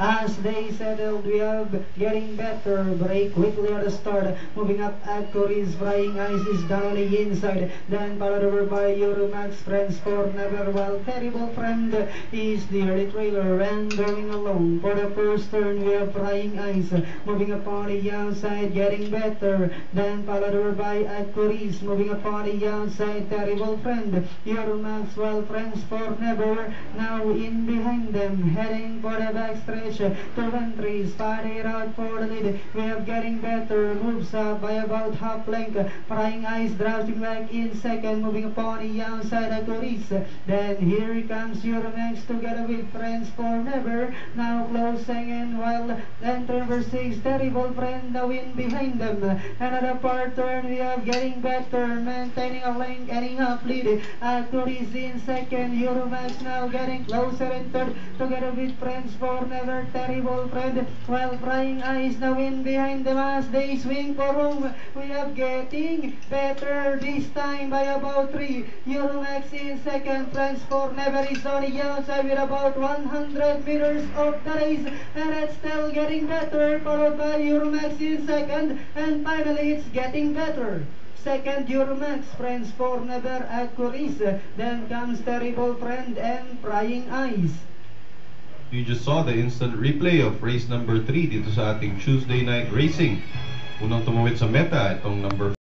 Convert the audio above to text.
As they settled, we are getting better. Break quickly at the start. Moving up at Cory's Flying Ice is down on the inside. Then followed over by Euromax Friends for Never. While Terrible Friend is the early trailer and going along. For the first turn, we have Flying Ice. Moving upon the outside, getting better. Then followed over by Cory's. Moving upon the outside, Terrible Friend. Euromax while Friends for Never now in behind them. Heading for the backstretch. 2 and 3 started out for the lead. We have getting better. Moves up by about half length. Flying Ice drafting back in second. Moving upon the outside at Cory's. Then here comes Euromax together with Friends for Never. Now closing in while enter number 6 Terrible Friend now in behind them. Another part turn, we have getting better. Maintaining a length, ending up lead. Cory's in second. Euromax now getting closer in third together with Friends for Never. Terrible Friend while Flying Ice now in behind them as they swing for home. We have getting better this time by about 3. Euromax in second. Friends for Never is on the outside with about 100 meters of the race, and it's still getting better, followed by Euromax in second, and finally it's getting better. Second Euromax, Friends for Never at Cory's. Then comes Terrible Friend and Flying Ice. You just saw the instant replay of race number 3 dito sa ating Tuesday night racing. Unang tumawid sa meta itong number